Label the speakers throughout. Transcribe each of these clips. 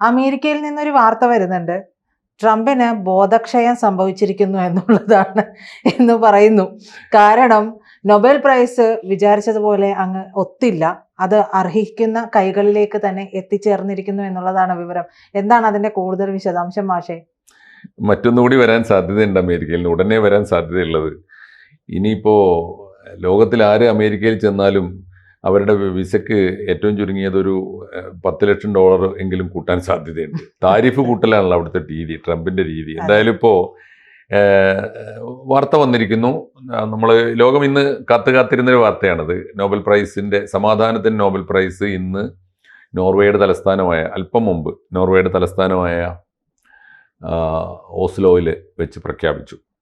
Speaker 1: അമേരിക്കയിൽ നിന്നൊരു വാർത്ത വരുന്നുണ്ട്. ട്രംപിന് ബോധക്ഷയം സംഭവിച്ചിരിക്കുന്നു എന്നുള്ളതാണ് എന്ന് പറയുന്നു. കാരണം നൊബേൽ പ്രൈസ് വിചാരിച്ചതുപോലെ അങ്ങ് ഒത്തില്ല. അത് അർഹിക്കുന്ന കൈകളിലേക്ക് തന്നെ എത്തിച്ചേർന്നിരിക്കുന്നു എന്നുള്ളതാണ് വിവരം. എന്താണ് അതിന്റെ കൂടുതൽ വിശദാംശം മാഷേ?
Speaker 2: മറ്റൊന്നുകൂടി വരാൻ സാധ്യതയുണ്ട്. അമേരിക്കയിൽ നിന്ന് ഉടനെ വരാൻ സാധ്യതയുള്ളത്, ഇനിയിപ്പോൾ ലോകത്തിൽ ആര് അമേരിക്കയിൽ ചെന്നാലും അവരുടെ വിസയ്ക്ക് ഏറ്റവും ചുരുങ്ങിയത് ഒരു $10 ലക്ഷം എങ്കിലും കൂട്ടാൻ സാധ്യതയുണ്ട്. താരിഫ് കൂട്ടലാണല്ലോ അവിടുത്തെ രീതി, ട്രംപിൻ്റെ രീതി. എന്തായാലും ഇപ്പോൾ വാർത്ത വന്നിരിക്കുന്നു. നമ്മൾ ലോകം ഇന്ന് കാത്തിരുന്നൊരു വാർത്തയാണത്. നോബൽ പ്രൈസിൻ്റെ, സമാധാനത്തിന് നോബൽ പ്രൈസ് ഇന്ന് നോർവേയുടെ തലസ്ഥാനമായ, അല്പം മുമ്പ് നോർവേയുടെ തലസ്ഥാനമായ ഓസ്ലോയിൽ വെച്ച്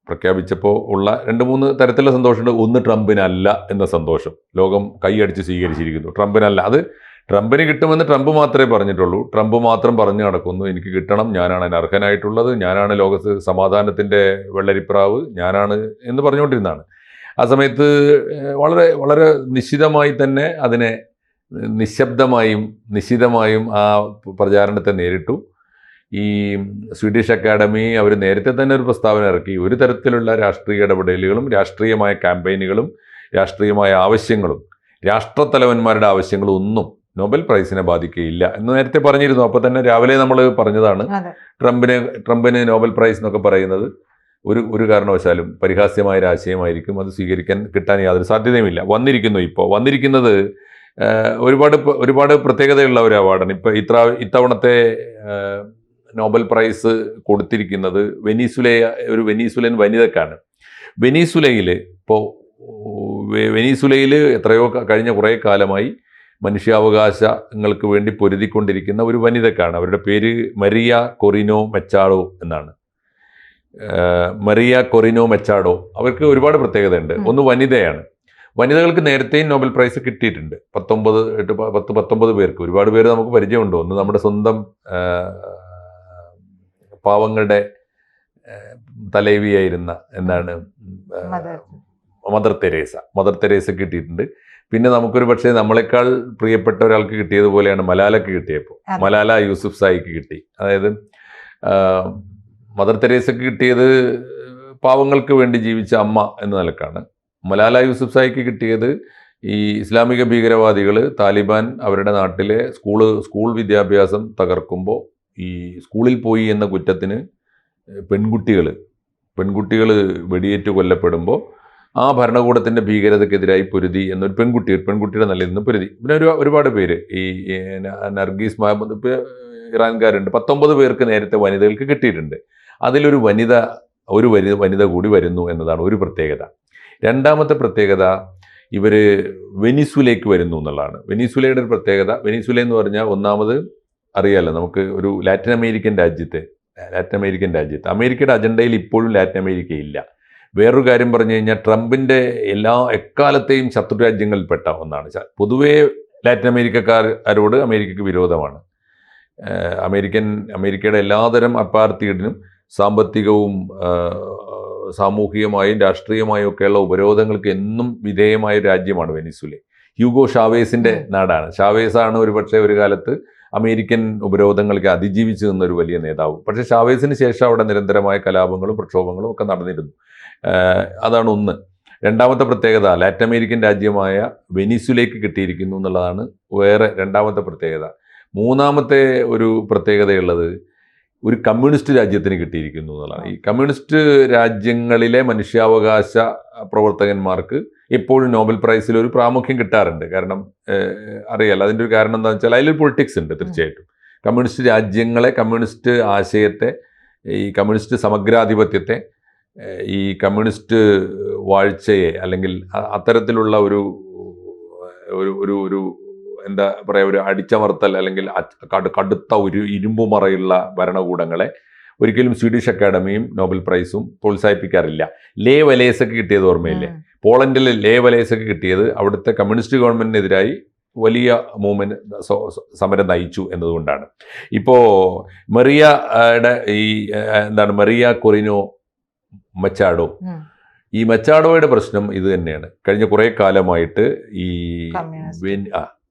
Speaker 2: പ്രഖ്യാപിച്ചപ്പോൾ ഉള്ള 2-3 തരത്തിലുള്ള സന്തോഷമുണ്ട്. ഒന്ന്, ട്രംപിനല്ല എന്ന സന്തോഷം ലോകം കൈയടിച്ച് സ്വീകരിച്ചിരിക്കുന്നു. ട്രംപിനല്ല, അത് ട്രംപിന് കിട്ടുമെന്ന് ട്രംപ് മാത്രമേ പറഞ്ഞിട്ടുള്ളൂ. ട്രംപ് മാത്രം പറഞ്ഞു നടക്കുന്നു, എനിക്ക് കിട്ടണം, ഞാനാണ് അതിന് അർഹനായിട്ടുള്ളത്, ഞാനാണ് ലോകത്ത് സമാധാനത്തിൻ്റെ വെള്ളരിപ്രാവ്, ഞാനാണ് എന്ന് പറഞ്ഞുകൊണ്ടിരുന്നതാണ്. ആ സമയത്ത് വളരെ വളരെ നിശ്ചിതമായി തന്നെ അതിനെ നിശിതമായും ആ പ്രചാരണത്തെ നേരിട്ടു. ഈ സ്വീഡിഷ് അക്കാഡമി അവർ നേരത്തെ തന്നെ ഒരു പ്രസ്താവന ഇറക്കി, ഒരു തരത്തിലുള്ള രാഷ്ട്രീയ ഇടപെടലുകളും രാഷ്ട്രീയമായ ക്യാമ്പയിനുകളും രാഷ്ട്രീയമായ ആവശ്യങ്ങളും രാഷ്ട്രത്തലവന്മാരുടെ ആവശ്യങ്ങളും ഒന്നും നോബൽ പ്രൈസിനെ ബാധിക്കുകയില്ല എന്ന് നേരത്തെ പറഞ്ഞിരുന്നു. അപ്പോൾ തന്നെ രാവിലെ നമ്മൾ പറഞ്ഞതാണ്, ട്രംപിന് നോബൽ പ്രൈസ് എന്നൊക്കെ പറയുന്നത് ഒരു കാരണവശാലും പരിഹാസ്യമായ ഒരു ആശയമായിരിക്കും. അത് കിട്ടാൻ യാതൊരു സാധ്യതയുമില്ല. വന്നിരിക്കുന്നത് ഒരുപാട് പ്രത്യേകതയുള്ള ഒരു അവാർഡാണ്. ഇപ്പോൾ ഇത്തവണത്തെ നോബൽ പ്രൈസ് കൊടുത്തിരിക്കുന്നത് ഒരു വെനീസുലൻ വനിതക്കാണ്. വെനീസുലയിൽ എത്രയോ കഴിഞ്ഞ കുറേ കാലമായി മനുഷ്യാവകാശങ്ങൾക്ക് വേണ്ടി പൊരുതിക്കൊണ്ടിരിക്കുന്ന ഒരു വനിതക്കാണ്. അവരുടെ പേര് മരിയ കൊറിനോ മെച്ചാഡോ എന്നാണ്. മരിയ കൊറിനോ മെച്ചാഡോ. അവർക്ക് ഒരുപാട് പ്രത്യേകതയുണ്ട്. ഒന്ന്, വനിതയാണ്. വനിതകൾക്ക് നേരത്തെയും നോബൽ പ്രൈസ് കിട്ടിയിട്ടുണ്ട്. 19 പേർക്ക്. ഒരുപാട് പേര് നമുക്ക് പരിചയമുണ്ട്. ഒന്ന് നമ്മുടെ സ്വന്തം പാവങ്ങളുടെ തലൈവിയായിരുന്ന മദർ തെരേസ കിട്ടിയിട്ടുണ്ട്. പിന്നെ നമുക്കൊരു പക്ഷേ നമ്മളെക്കാൾ പ്രിയപ്പെട്ട ഒരാൾക്ക് കിട്ടിയതുപോലെയാണ് മലാലക്ക് കിട്ടിയപ്പോൾ. മലാല യൂസുഫ്സായിക്ക് കിട്ടി. അതായത് മദർ തെരേസക്ക് കിട്ടിയത് പാവങ്ങൾക്ക് വേണ്ടി ജീവിച്ച അമ്മ എന്ന നിലക്കാണ്. മലാല യൂസുഫ്സായിക്ക് കിട്ടിയത് ഈ ഇസ്ലാമിക ഭീകരവാദികൾ, താലിബാൻ അവരുടെ നാട്ടിലെ സ്കൂൾ വിദ്യാഭ്യാസം തകർക്കുമ്പോൾ ഈ സ്കൂളിൽ പോയി എന്ന കുറ്റത്തിന് പെൺകുട്ടികൾ വെടിയേറ്റ് കൊല്ലപ്പെടുമ്പോൾ ആ ഭരണകൂടത്തിൻ്റെ ഭീകരതയ്ക്കെതിരായി പൊരുതി എന്നൊരു പെൺകുട്ടിയുടെ നിലയിൽ നിന്ന് പൊരുതി. പിന്നെ ഒരുപാട് പേര്, ഈ നർഗീസ് മുഹമ്മദ്, ഇപ്പോൾ ഇറാൻകാരുണ്ട്. 19 പേർക്ക് നേരത്തെ വനിതകൾക്ക് കിട്ടിയിട്ടുണ്ട്. അതിലൊരു വനിത കൂടി വരുന്നു എന്നതാണ് ഒരു പ്രത്യേകത. രണ്ടാമത്തെ പ്രത്യേകത, ഇവർ വെനിസുലയ്ക്ക് വരുന്നു എന്നുള്ളതാണ്. വെനിസുലയുടെ ഒരു പ്രത്യേകത, വെനിസുല എന്ന് പറഞ്ഞാൽ ഒന്നാമത് അറിയാമല്ലോ നമുക്ക്, ഒരു ലാറ്റിൻ അമേരിക്കൻ രാജ്യത്ത് അമേരിക്കയുടെ അജണ്ടയിൽ ഇപ്പോഴും ലാറ്റിൻ അമേരിക്ക ഇല്ല. വേറൊരു കാര്യം പറഞ്ഞു കഴിഞ്ഞാൽ, ട്രംപിൻ്റെ എക്കാലത്തെയും ശത്രുരാജ്യങ്ങളിൽപ്പെട്ട ഒന്നാണ്. പൊതുവേ ലാറ്റിൻ അമേരിക്കക്കാരോട് അമേരിക്കയ്ക്ക് വിരോധമാണ്. അമേരിക്കയുടെ എല്ലാതരം അപ്പാർത്തീഡിനും സാമ്പത്തികവും സാമൂഹികമായും രാഷ്ട്രീയമായും ഒക്കെയുള്ള ഉപരോധങ്ങൾക്ക് എന്നും വിധേയമായ ഒരു രാജ്യമാണ് വെനിസുല. ഹ്യൂഗോ ഷാവേസിൻ്റെ നാടാണ്. ഷാവേസാണ് ഒരുപക്ഷെ ഒരു കാലത്ത് അമേരിക്കൻ ഉപരോധങ്ങൾക്ക് അതിജീവിച്ചു നിന്നൊരു വലിയ നേതാവ്. പക്ഷേ ഷാവേസിന് ശേഷം അവിടെ നിരന്തരമായ കലാപങ്ങളും പ്രക്ഷോഭങ്ങളും ഒക്കെ നടന്നിരുന്നു. അതാണ് ഒന്ന്. രണ്ടാമത്തെ പ്രത്യേകത, ലാറ്റിൻ അമേരിക്കൻ രാജ്യമായ വെനിസുലയ്ക്ക് കിട്ടിയിരിക്കുന്നു എന്നുള്ളതാണ് വേറെ രണ്ടാമത്തെ പ്രത്യേകത. മൂന്നാമത്തെ ഒരു പ്രത്യേകതയുള്ളത്, ഒരു കമ്മ്യൂണിസ്റ്റ് രാജ്യത്തിന് കിട്ടിയിരിക്കുന്നു എന്നുള്ളതാണ്. ഈ കമ്മ്യൂണിസ്റ്റ് രാജ്യങ്ങളിലെ മനുഷ്യാവകാശ പ്രവർത്തകന്മാർക്ക് എപ്പോഴും നോബൽ പ്രൈസിൽ ഒരു പ്രാമുഖ്യം കിട്ടാറുണ്ട്. കാരണം അറിയാലോ, അതിൻ്റെ ഒരു കാരണം എന്താണെന്ന് വെച്ചാൽ അതിലൊരു പൊളിറ്റിക്സ് ഉണ്ട് തീർച്ചയായിട്ടും. കമ്മ്യൂണിസ്റ്റ് രാജ്യങ്ങളെ, കമ്മ്യൂണിസ്റ്റ് ആശയത്തെ, ഈ കമ്മ്യൂണിസ്റ്റ് സമഗ്രാധിപത്യത്തെ, ഈ കമ്മ്യൂണിസ്റ്റ് വാഴ്ചയെ, അല്ലെങ്കിൽ അത്തരത്തിലുള്ള ഒരു എന്താ പറയുക, ഒരു അടിച്ചമർത്തൽ അല്ലെങ്കിൽ കടുത്ത ഒരു ഇരുമ്പുമറയുള്ള ഭരണകൂടങ്ങളെ ഒരിക്കലും സ്വീഡിഷ് അക്കാഡമിയും നോബൽ പ്രൈസും പ്രോത്സാഹിപ്പിക്കാറില്ല. ലേ വലേസക്ക് കിട്ടിയത് ഓർമ്മയില്ലേ? പോളണ്ടിലെ ലേ വലേസക്ക് കിട്ടിയത് അവിടുത്തെ കമ്മ്യൂണിസ്റ്റ് ഗവൺമെൻറ്റിനെതിരായി വലിയ മൂവ്മെൻറ്റ്, സമരം നയിച്ചു എന്നതുകൊണ്ടാണ്. ഇപ്പോൾ മരിയ കൊറിനോ മെച്ചാഡോ, ഈ മെച്ചാഡോയുടെ പ്രശ്നം ഇത് തന്നെയാണ്. കഴിഞ്ഞ കുറേ കാലമായിട്ട് ഈ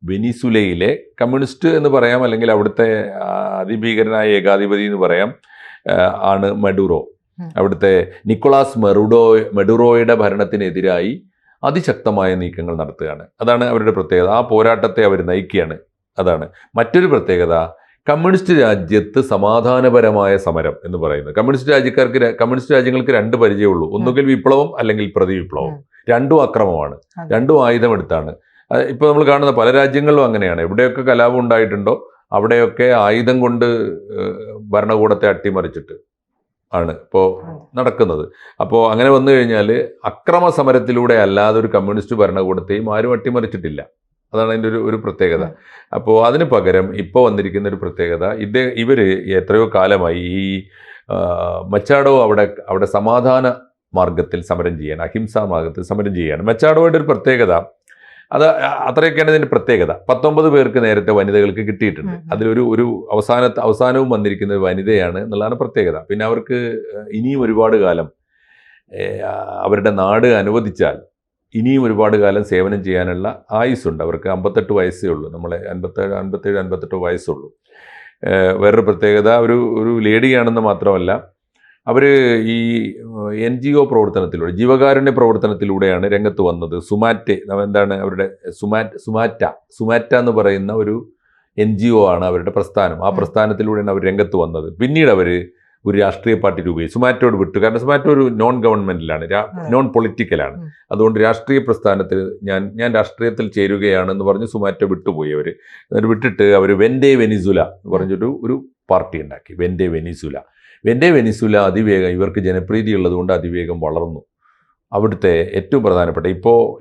Speaker 2: വെനിസുലയിലെ കമ്മ്യൂണിസ്റ്റ് എന്ന് പറയാം, അല്ലെങ്കിൽ അവിടുത്തെ അതിഭീകരനായ ഏകാധിപതി എന്ന് പറയാം, ആണ് മഡൂറോ. അവിടുത്തെ നിക്കോളാസ് മഡൂറോയുടെ ഭരണത്തിനെതിരായി അതിശക്തമായ നീക്കങ്ങൾ നടത്തുകയാണ്. അതാണ് അവരുടെ പ്രത്യേകത. ആ പോരാട്ടത്തെ അവർ നയിക്കുകയാണ്. അതാണ് മറ്റൊരു പ്രത്യേകത. കമ്മ്യൂണിസ്റ്റ് രാജ്യത്ത് സമാധാനപരമായ സമരം എന്ന് പറയുന്നത്, കമ്മ്യൂണിസ്റ്റ് രാജ്യങ്ങൾക്ക് രണ്ട് പരിചയമുള്ളൂ. ഒന്നുകിൽ വിപ്ലവം അല്ലെങ്കിൽ പ്രതിവിപ്ലവം. രണ്ടും അക്രമമാണ്, രണ്ടും ആയുധമെടുത്താണ്. ഇപ്പോൾ നമ്മൾ കാണുന്ന പല രാജ്യങ്ങളിലും അങ്ങനെയാണ്. എവിടെയൊക്കെ കലാപം ഉണ്ടായിട്ടുണ്ടോ അവിടെയൊക്കെ ആയുധം കൊണ്ട് ഭരണകൂടത്തെ അട്ടിമറിച്ചിട്ട് ആണ് ഇപ്പോൾ നടക്കുന്നത്. അപ്പോൾ അങ്ങനെ വന്നു കഴിഞ്ഞാൽ അക്രമ സമരത്തിലൂടെ അല്ലാതെ ഒരു കമ്മ്യൂണിസ്റ്റ് ഭരണകൂടത്തെയും ആരും അട്ടിമറിച്ചിട്ടില്ല. അതാണ് അതിൻ്റെ ഒരു പ്രത്യേകത. അപ്പോൾ അതിന് പകരം ഇപ്പോൾ വന്നിരിക്കുന്ന ഒരു പ്രത്യേകത, ഇവർ എത്രയോ കാലമായി ഈ മച്ചാഡോ അവിടെ സമാധാന മാർഗത്തിൽ സമരം ചെയ്യാണ്, അഹിംസാ മാർഗത്തിൽ സമരം ചെയ്യാണ്. മച്ചാഡോയുടെ ഒരു പ്രത്യേകത, അത്രയൊക്കെയാണ് ഇതിൻ്റെ പ്രത്യേകത. 19 പേർക്ക് നേരത്തെ വനിതകൾക്ക് കിട്ടിയിട്ടുണ്ട്. അതിലൊരു അവസാനവും വന്നിരിക്കുന്ന വനിതയാണ് എന്നുള്ളതാണ് പ്രത്യേകത. പിന്നെ അവർക്ക് ഇനിയും ഒരുപാട് കാലം അവരുടെ നാട് അനുവദിച്ചാൽ ഇനിയും ഒരുപാട് കാലം സേവനം ചെയ്യാനുള്ള ആയുസ്സുണ്ട്. അവർക്ക് 58 വയസ്സേ ഉള്ളൂ. നമ്മളെ 57-58 വയസ്സുള്ളൂ. വേറൊരു പ്രത്യേകത, ഒരു ലേഡിയാണെന്ന് മാത്രമല്ല, അവർ ഈ NGO പ്രവർത്തനത്തിലൂടെ, ജീവകാരുണ്യ പ്രവർത്തനത്തിലൂടെയാണ് രംഗത്ത് വന്നത്. എന്താണ് അവരുടെ സുമാറ്റ എന്ന് പറയുന്ന ഒരു NGO ആണ് അവരുടെ പ്രസ്ഥാനം. ആ പ്രസ്ഥാനത്തിലൂടെയാണ് അവർ രംഗത്ത് വന്നത്. പിന്നീട് അവർ ഒരു രാഷ്ട്രീയ പാർട്ടി രൂപീകരിച്ചു. സുമാറ്റോട് വിട്ടു. കാരണം സുമാറ്റോ ഒരു നോൺ ഗവൺമെന്റിലാണ്, നോൺ പൊളിറ്റിക്കലാണ്. അതുകൊണ്ട് രാഷ്ട്രീയ പ്രസ്ഥാനത്തിൽ ഞാൻ രാഷ്ട്രീയത്തിൽ ചേരുകയാണെന്ന് പറഞ്ഞ് സുമാറ്റോ വിട്ടുപോയി. എന്നിട്ട് വിട്ടിട്ട് അവർ വെൻഡേ വെനിസുല എന്ന് പറഞ്ഞൊരു പാർട്ടി ഉണ്ടാക്കി. വെൻഡേ വെനിസുല അതിവേഗം, ഇവർക്ക് ജനപ്രീതി ഉള്ളതുകൊണ്ട് അതിവേഗം വളർന്നു. അവിടുത്തെ ഏറ്റവും പ്രധാനപ്പെട്ട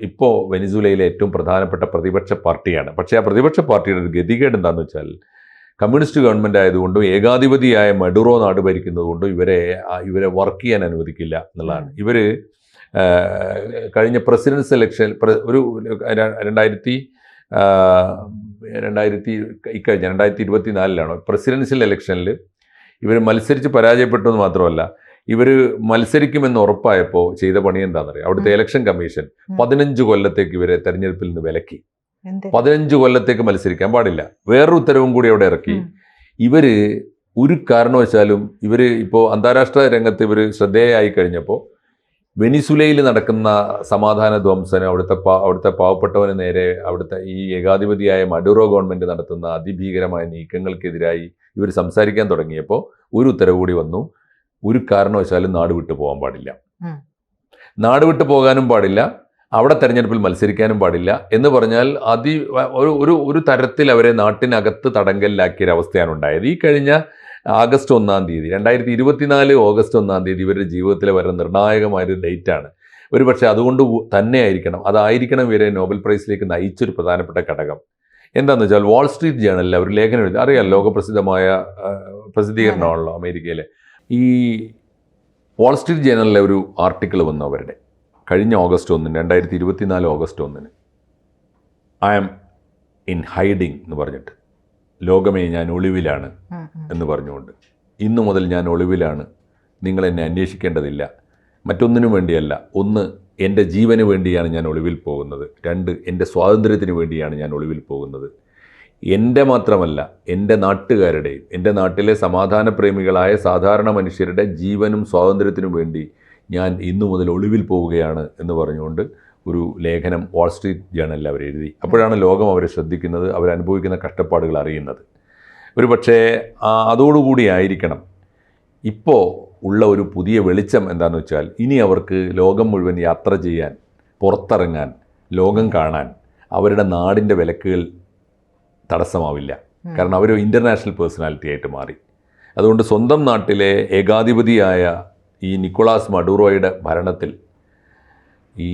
Speaker 2: ഇപ്പോൾ വെനിസുലയിലെ ഏറ്റവും പ്രധാനപ്പെട്ട പ്രതിപക്ഷ പാർട്ടിയാണ്. പക്ഷേ ആ പ്രതിപക്ഷ പാർട്ടിയുടെ ഒരു ഗതികേട് എന്താണെന്ന് വെച്ചാൽ, കമ്മ്യൂണിസ്റ്റ് ഗവൺമെൻറ് ആയതുകൊണ്ടും ഏകാധിപതിയായ മഡൂറോ നാട് ഭരിക്കുന്നതുകൊണ്ടും ഇവരെ വർക്ക് ചെയ്യാൻ അനുവദിക്കില്ല എന്നുള്ളതാണ്. ഇവർ കഴിഞ്ഞ പ്രസിഡൻസ് ഇലക്ഷൻ ഒരു 2024 പ്രസിഡൻഷ്യൽ ഇലക്ഷനിൽ ഇവർ മത്സരിച്ച് പരാജയപ്പെട്ടു എന്ന് മാത്രമല്ല, ഇവർ മത്സരിക്കുമെന്ന് ഉറപ്പായപ്പോൾ ചെയ്ത പണി എന്താണെന്നറിയാം. അവിടുത്തെ ഇലക്ഷൻ കമ്മീഷൻ 15 കൊല്ലത്തേക്ക് ഇവരെ തെരഞ്ഞെടുപ്പിൽ നിന്ന് വിലക്കി. 15 കൊല്ലത്തേക്ക് മത്സരിക്കാൻ പാടില്ല. വേറൊരു ഉത്തരവും കൂടി അവിടെ ഇറക്കി. ഇവർ ഒരു കാരണവശാലും ഇപ്പോൾ അന്താരാഷ്ട്ര രംഗത്ത് ഇവർ ശ്രദ്ധേയമായി കഴിഞ്ഞപ്പോൾ വെനിസുലയിൽ നടക്കുന്ന സമാധാന ധ്വംസനം, അവിടുത്തെ പാവപ്പെട്ടവന് നേരെ അവിടുത്തെ ഈ ഏകാധിപതിയായ മഡൂറോ ഗവൺമെൻറ് നടത്തുന്ന അതിഭീകരമായ നീക്കങ്ങൾക്കെതിരായി ഇവർ സംസാരിക്കാൻ തുടങ്ങിയപ്പോൾ ഒരു ഉത്തരവ് കൂടി വന്നു. ഒരു കാരണവശാലും നാട് വിട്ടു പോകാൻ പാടില്ല, നാട് വിട്ടു പോകാനും പാടില്ല, അവിടെ തെരഞ്ഞെടുപ്പിൽ മത്സരിക്കാനും പാടില്ല എന്ന് പറഞ്ഞാൽ ഒരു തരത്തിൽ അവരെ നാട്ടിനകത്ത് തടങ്കലിലാക്കിയൊരവസ്ഥയാണ് ഉണ്ടായത്. ഈ കഴിഞ്ഞ ആഗസ്റ്റ് 1-ാം തീയതി 2024 ഓഗസ്റ്റ് 1-ാം തീയതി ഇവരുടെ ജീവിതത്തിലെ വരെ നിർണായകമായൊരു ഡേറ്റാണ്. ഒരുപക്ഷെ അതുകൊണ്ട് തന്നെ അതായിരിക്കണം ഇവരെ നോബൽ പ്രൈസിലേക്ക് നയിച്ചൊരു പ്രധാനപ്പെട്ട ഘടകം. എന്താണെന്ന് വെച്ചാൽ വാൾ സ്ട്രീറ്റ് ജേണലിൽ അവർ ലേഖനം എഴുതി. അറിയാം, ലോകപ്രസിദ്ധമായ പ്രസിദ്ധീകരണമാണല്ലോ അമേരിക്കയിലെ. ഈ വാൾ സ്ട്രീറ്റ് ജേണലിലെ ഒരു ആർട്ടിക്കിൾ വന്നു അവരുടെ കഴിഞ്ഞ August 1, 2024 August 1, I am in hiding എന്ന് പറഞ്ഞിട്ട്, ലോകമേ ഞാൻ ഒളിവിലാണ് എന്ന് പറഞ്ഞുകൊണ്ട്, ഇന്നു മുതൽ ഞാൻ ഒളിവിലാണ്, നിങ്ങൾ എന്നെ അന്വേഷിക്കേണ്ടതില്ല, മറ്റൊന്നിനും വേണ്ടിയല്ല. 1, എൻ്റെ ജീവന് വേണ്ടിയാണ് ഞാൻ ഒളിവിൽ പോകുന്നത്. 2, എൻ്റെ സ്വാതന്ത്ര്യത്തിന് വേണ്ടിയാണ് ഞാൻ ഒളിവിൽ പോകുന്നത്. എൻ്റെ മാത്രമല്ല, എൻ്റെ നാട്ടുകാരുടെയും എൻ്റെ നാട്ടിലെ സമാധാനപ്രേമികളായ സാധാരണ മനുഷ്യരുടെ ജീവനും സ്വാതന്ത്ര്യത്തിനും വേണ്ടി ഞാൻ ഇന്നു മുതൽ ഒളിവിൽ പോവുകയാണ് എന്ന് പറഞ്ഞുകൊണ്ട് ഒരു ലേഖനം വാൾ സ്ട്രീറ്റ് ജേണലിൽ അവർ എഴുതി. അപ്പോഴാണ് ലോകം അവരെ ശ്രദ്ധിക്കുന്നത്, അവരനുഭവിക്കുന്ന കഷ്ടപ്പാടുകൾ അറിയുന്നത്. ഒരു പക്ഷേ അതോടുകൂടി ആയിരിക്കണം ഇപ്പോൾ ഉള്ള ഒരു പുതിയ വെളിച്ചം എന്താണെന്ന് വെച്ചാൽ, ഇനി അവർക്ക് ലോകം മുഴുവൻ യാത്ര ചെയ്യാൻ, പുറത്തിറങ്ങാൻ, ലോകം കാണാൻ അവരുടെ നാടിൻ്റെ വിലക്കുകൾ തടസ്സമാവില്ല. കാരണം അവർ ഇൻ്റർനാഷണൽ പേഴ്സണാലിറ്റി ആയിട്ട് മാറി. അതുകൊണ്ട് സ്വന്തം നാട്ടിലെ ഏകാധിപതിയായ ഈ നിക്കോളാസ് മഡൂറോയുടെ ഭരണത്തിൽ ഈ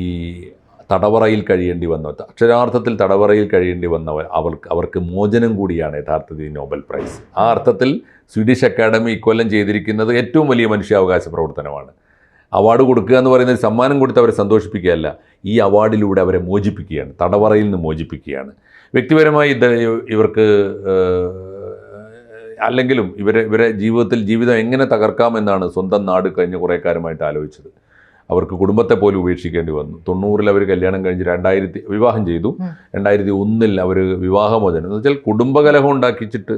Speaker 2: തടവറയിൽ കഴിയേണ്ടി വന്നവർ, അക്ഷരാർത്ഥത്തിൽ തടവറയിൽ കഴിയേണ്ടി വന്നവർ, അവർക്ക് മോചനം കൂടിയാണ് യഥാർത്ഥത്തിൽ നോബൽ പ്രൈസ്. ആ അർത്ഥത്തിൽ സ്വീഡിഷ് അക്കാഡമി ഇക്കൊല്ലം ചെയ്തിരിക്കുന്നത് ഏറ്റവും വലിയ മനുഷ്യാവകാശ പ്രവർത്തനമാണ്. അവാർഡ് കൊടുക്കുക എന്ന് പറയുന്നത് സമ്മാനം കൊടുത്ത് അവരെ സന്തോഷിപ്പിക്കുകയല്ല, ഈ അവാർഡിലൂടെ അവരെ മോചിപ്പിക്കുകയാണ്, തടവറയിൽ നിന്ന് മോചിപ്പിക്കുകയാണ്. വ്യക്തിപരമായി ഇവർക്ക് അല്ലെങ്കിലും ജീവിതം എങ്ങനെ തകർക്കാമെന്നാണ് സ്വന്തം നാട് കഴിഞ്ഞ കുറേ കാലമായിട്ട് ആലോചിച്ചത്. അവർക്ക് കുടുംബത്തെ പോലും ഉപേക്ഷിക്കേണ്ടി വന്നു. 90-ൽ അവർ കല്യാണം കഴിഞ്ഞ് വിവാഹം ചെയ്തു. 2001-ൽ അവർ വിവാഹമോചനം എന്ന് വെച്ചാൽ കുടുംബകലഹം ഉണ്ടാക്കിച്ചിട്ട്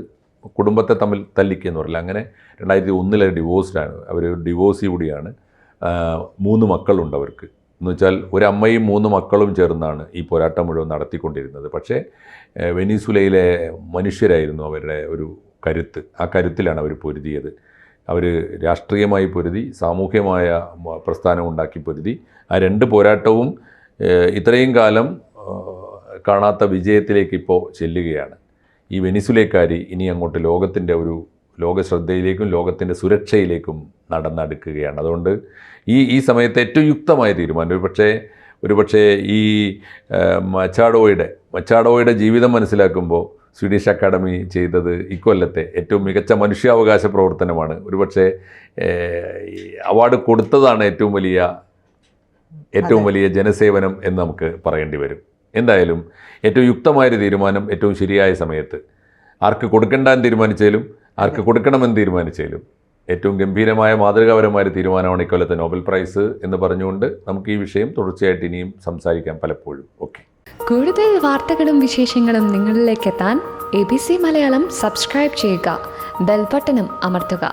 Speaker 2: കുടുംബത്തെ തമ്മിൽ തല്ലിക്കുകയെന്ന് പറയില്ല. അങ്ങനെ 2001-ൽ ഡിവോഴ്സ്ഡാണ്. അവർ ഡിവോഴ്സി കൂടിയാണ്. 3 മക്കളുണ്ട് അവർക്ക്. എന്ന് വെച്ചാൽ ഒരു അമ്മയും 3 മക്കളും ചേർന്നാണ് ഈ പോരാട്ടം മുഴുവൻ നടത്തിക്കൊണ്ടിരുന്നത്. പക്ഷേ വെനിസുലയിലെ മനുഷ്യരായിരുന്നു അവരുടെ ഒരു കരുത്ത്. ആ കരുത്തിലാണ് അവർ പൊരുതിയത്. അവർ രാഷ്ട്രീയമായി പൊരുതി, സാമൂഹ്യമായ പ്രസ്ഥാനം ഉണ്ടാക്കി പൊരുതി. ആ 2 പോരാട്ടവും ഇത്രയും കാലം കാണാത്ത വിജയത്തിലേക്ക് ഇപ്പോൾ ചെല്ലുകയാണ്. ഈ വെനിസുലക്കാരി ഇനി അങ്ങോട്ട് ലോകശ്രദ്ധയിലേക്കും ലോകത്തിൻ്റെ സുരക്ഷയിലേക്കും നടന്നെടുക്കുകയാണ്. അതുകൊണ്ട് ഈ സമയത്ത് ഏറ്റവും യുക്തമായ തീരുമാനം ഒരുപക്ഷേ ഈ മച്ചാഡോയുടെ ജീവിതം മനസ്സിലാക്കുമ്പോൾ സ്വീഡിഷ് അക്കാഡമി ചെയ്തത് ഇക്കൊല്ലത്തെ ഏറ്റവും മികച്ച മനുഷ്യാവകാശ പ്രവർത്തനമാണ്. ഒരുപക്ഷെ അവാർഡ് കൊടുത്തതാണ് ഏറ്റവും വലിയ ജനസേവനം എന്ന് നമുക്ക് പറയേണ്ടി വരും. എന്തായാലും ഏറ്റവും യുക്തമായൊരു തീരുമാനം ഏറ്റവും ശരിയായ സമയത്ത് ആർക്ക് കൊടുക്കണ്ടെന്ന് തീരുമാനിച്ചാലും ആർക്ക് കൊടുക്കണമെന്ന് തീരുമാനിച്ചാലും ഏറ്റവും ഗംഭീരമായ മാതൃകാപരമായ തീരുമാനമാണ് ഇക്കൊല്ലത്തെ നോബൽ പ്രൈസ് എന്ന് പറഞ്ഞുകൊണ്ട് നമുക്ക് ഈ വിഷയം തുടർച്ചയായിട്ട് ഇനിയും സംസാരിക്കാം പലപ്പോഴും. ഓക്കെ.
Speaker 3: കൂടുതൽ വാർത്തകളും വിശേഷങ്ങളും നിങ്ങളിലേക്ക് എത്താൻ ABC മലയാളം സബ്സ്ക്രൈബ് ചെയ്യുക, ബെൽ ബട്ടണും അമർത്തുക.